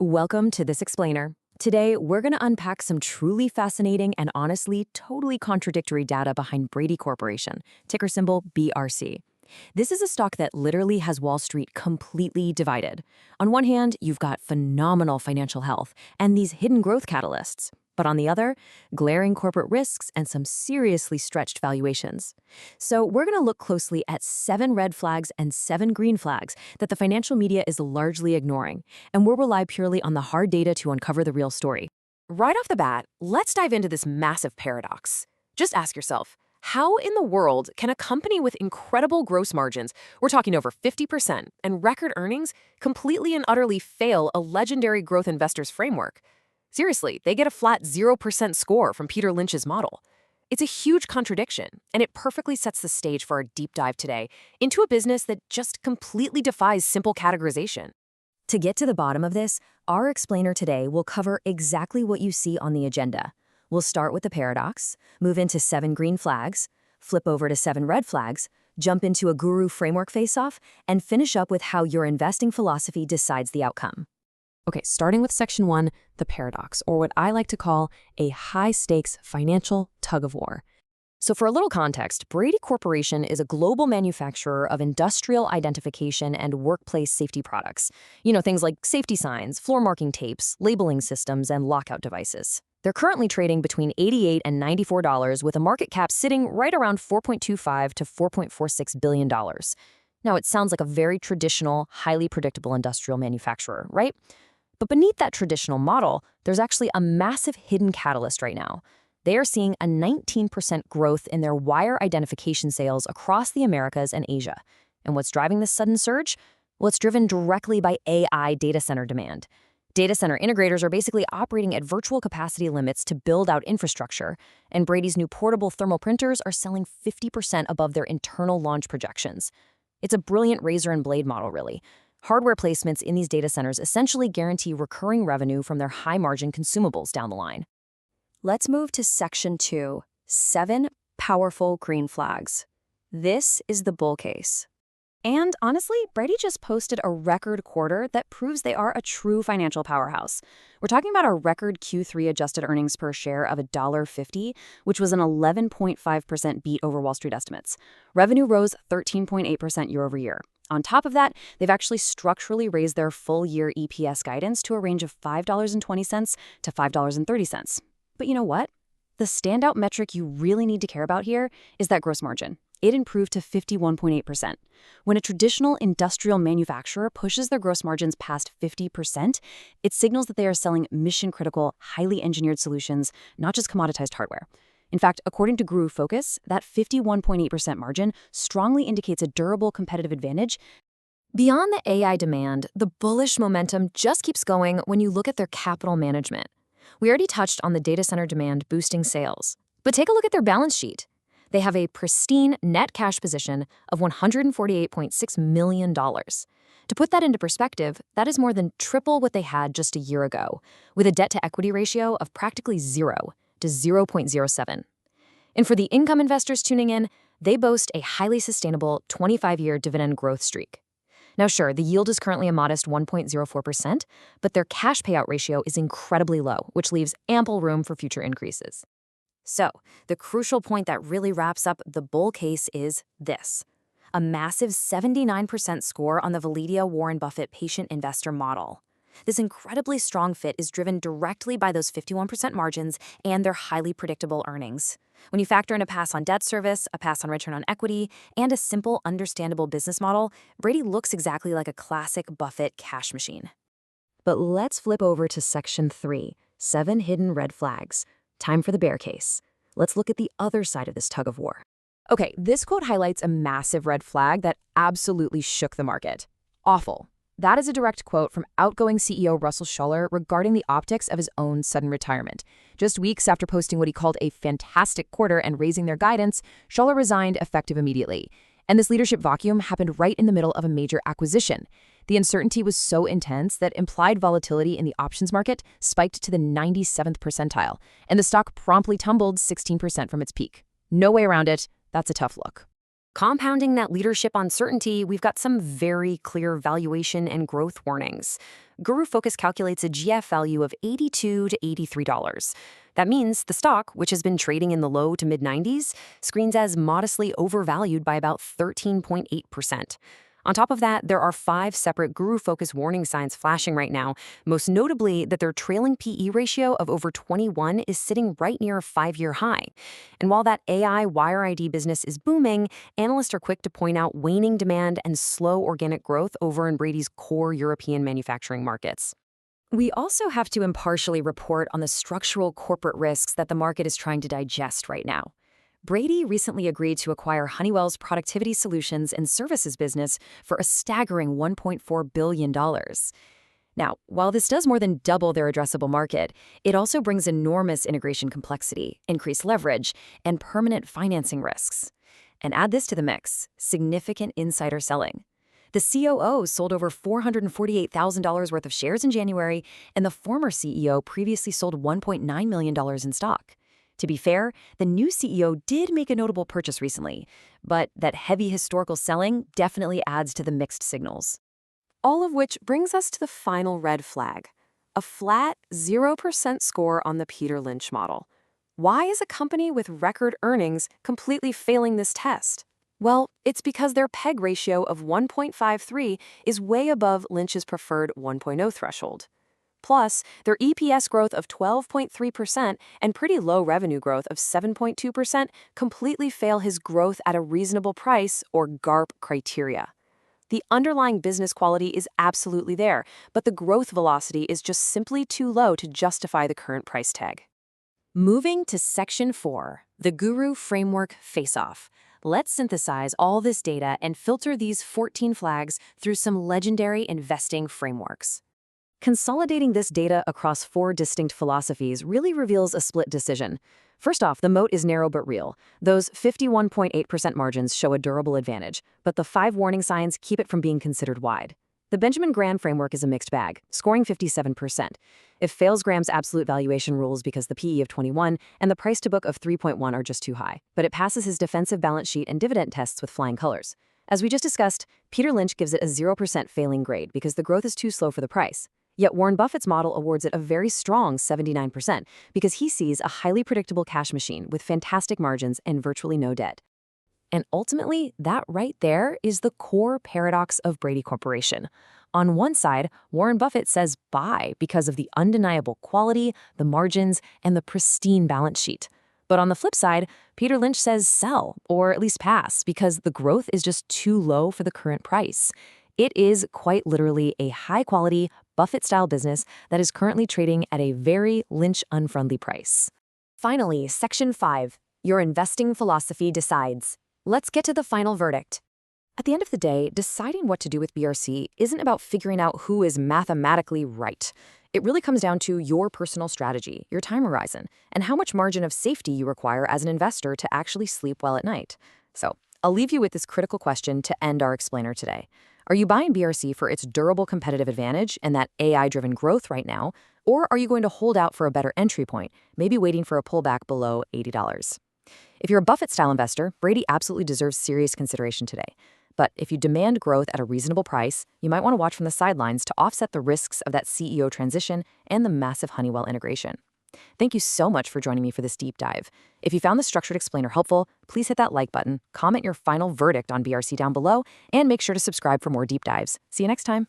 Welcome to This Explainer. Today, we're going to unpack some truly fascinating and honestly totally contradictory data behind Brady Corporation, ticker symbol BRC. This is a stock that literally has Wall Street completely divided. On one hand, you've got phenomenal financial health and these hidden growth catalysts. But on the other, glaring corporate risks and some seriously stretched valuations. So we're going to look closely at 7 red flags and 7 green flags that the financial media is largely ignoring, and we'll rely purely on the hard data to uncover the real story. Right off the bat, let's dive into this massive paradox. Just ask yourself, how in the world can a company with incredible gross margins, we're talking over 50%, and record earnings, completely and utterly fail a legendary growth investors framework? Seriously, they get a flat 0% score from Peter Lynch's model. It's a huge contradiction, and it perfectly sets the stage for our deep dive today into a business that just completely defies simple categorization. To get to the bottom of this, our explainer today will cover exactly what you see on the agenda. We'll start with the paradox, move into 7 green flags, flip over to 7 red flags, jump into a guru framework face-off, and finish up with how your investing philosophy decides the outcome. Okay, starting with section 1, the paradox, or what I like to call a high-stakes financial tug-of-war. So for a little context, Brady Corporation is a global manufacturer of industrial identification and workplace safety products. Things like safety signs, floor marking tapes, labeling systems, and lockout devices. They're currently trading between $88 and $94 with a market cap sitting right around $4.25 to $4.46 billion. Now, it sounds like a very traditional, highly predictable industrial manufacturer, right? But beneath that traditional model, there's actually a massive hidden catalyst right now. They are seeing a 19% growth in their wire identification sales across the Americas and Asia. And what's driving this sudden surge? Well, it's driven directly by AI data center demand. Data center integrators are basically operating at virtual capacity limits to build out infrastructure, and Brady's new portable thermal printers are selling 50% above their internal launch projections. It's a brilliant razor and blade model, really. Hardware placements in these data centers essentially guarantee recurring revenue from their high-margin consumables down the line. Let's move to section 2, 7 powerful green flags. This is the bull case. And honestly, Brady just posted a record quarter that proves they are a true financial powerhouse. We're talking about a record Q3 adjusted earnings per share of $1.50, which was an 11.5% beat over Wall Street estimates. Revenue rose 13.8% year over year. On top of that, they've actually structurally raised their full-year EPS guidance to a range of $5.20 to $5.30. But you know what? The standout metric you really need to care about here is that gross margin. It improved to 51.8%. When a traditional industrial manufacturer pushes their gross margins past 50%, it signals that they are selling mission-critical, highly engineered solutions, not just commoditized hardware. In fact, according to Guru Focus, that 51.8% margin strongly indicates a durable competitive advantage. Beyond the AI demand, the bullish momentum just keeps going when you look at their capital management. We already touched on the data center demand boosting sales, but take a look at their balance sheet. They have a pristine net cash position of $148.6 million. To put that into perspective, that is more than triple what they had just a year ago, with a debt-to-equity ratio of practically 0 to 0.07. And for the income investors tuning in, they boast a highly sustainable 25-year dividend growth streak. Now sure, the yield is currently a modest 1.04%, but their cash payout ratio is incredibly low, which leaves ample room for future increases. So, the crucial point that really wraps up the bull case is this: a massive 79% score on the Validia Warren Buffett patient investor model. This incredibly strong fit is driven directly by those 51% margins and their highly predictable earnings. When you factor in a pass on debt service, a pass on return on equity, and a simple, understandable business model, Brady looks exactly like a classic Buffett cash machine. But let's flip over to section 3, 7 hidden red flags. Time for the bear case. Let's look at the other side of this tug-of-war. Okay, this quote highlights a massive red flag that absolutely shook the market. Awful. That is a direct quote from outgoing CEO Russell Schuller regarding the optics of his own sudden retirement. Just weeks after posting what he called a fantastic quarter and raising their guidance, Schuller resigned effective immediately. And this leadership vacuum happened right in the middle of a major acquisition. The uncertainty was so intense that implied volatility in the options market spiked to the 97th percentile, and the stock promptly tumbled 16% from its peak. No way around it. That's a tough look. Compounding that leadership uncertainty, we've got some very clear valuation and growth warnings. Guru Focus calculates a GF value of $82 to $83. That means the stock, which has been trading in the low to mid 90s, screens as modestly overvalued by about 13.8%. On top of that, there are 5 separate Guru Focus warning signs flashing right now, most notably that their trailing PE ratio of over 21 is sitting right near a 5-year high. And while that AI wire ID business is booming, analysts are quick to point out waning demand and slow organic growth over in Brady's core European manufacturing markets. We also have to impartially report on the structural corporate risks that the market is trying to digest right now. Brady recently agreed to acquire Honeywell's productivity solutions and services business for a staggering $1.4 billion. Now, while this does more than double their addressable market, it also brings enormous integration complexity, increased leverage, and permanent financing risks. And add this to the mix: significant insider selling. The COO sold over $448,000 worth of shares in January, and the former CEO previously sold $1.9 million in stock. To be fair, the new CEO did make a notable purchase recently, but that heavy historical selling definitely adds to the mixed signals. All of which brings us to the final red flag: a flat 0% score on the Peter Lynch model. Why is a company with record earnings completely failing this test? Well, it's because their PEG ratio of 1.53 is way above Lynch's preferred 1.0 threshold. Plus, their EPS growth of 12.3% and pretty low revenue growth of 7.2% completely fail his growth at a reasonable price, or GARP, criteria. The underlying business quality is absolutely there, but the growth velocity is just simply too low to justify the current price tag. Moving to Section 4, the Guru Framework Face-Off. Let's synthesize all this data and filter these 14 flags through some legendary investing frameworks. Consolidating this data across 4 distinct philosophies really reveals a split decision. First off, the moat is narrow but real. Those 51.8% margins show a durable advantage, but the 5 warning signs keep it from being considered wide. The Benjamin Graham framework is a mixed bag, scoring 57%. It fails Graham's absolute valuation rules because the PE of 21 and the price to book of 3.1 are just too high, but it passes his defensive balance sheet and dividend tests with flying colors. As we just discussed, Peter Lynch gives it a 0% failing grade because the growth is too slow for the price. Yet Warren Buffett's model awards it a very strong 79% because he sees a highly predictable cash machine with fantastic margins and virtually no debt. And ultimately, that right there is the core paradox of Brady Corporation. On one side, Warren Buffett says buy because of the undeniable quality, the margins, and the pristine balance sheet. But on the flip side, Peter Lynch says sell, or at least pass, because the growth is just too low for the current price. It is quite literally a high-quality, Buffett-style business that is currently trading at a very Lynch-unfriendly price. Finally, Section 5, your investing philosophy decides. Let's get to the final verdict. At the end of the day, deciding what to do with BRC isn't about figuring out who is mathematically right. It really comes down to your personal strategy, your time horizon, and how much margin of safety you require as an investor to actually sleep well at night. So, I'll leave you with this critical question to end our explainer today. Are you buying BRC for its durable competitive advantage and that AI-driven growth right now, or are you going to hold out for a better entry point, maybe waiting for a pullback below $80? If you're a Buffett-style investor, Brady absolutely deserves serious consideration today. But if you demand growth at a reasonable price, you might want to watch from the sidelines to offset the risks of that CEO transition and the massive Honeywell integration. Thank you so much for joining me for this deep dive. If you found this structured explainer helpful, please hit that like button, comment your final verdict on BRC down below, and make sure to subscribe for more deep dives. See you next time.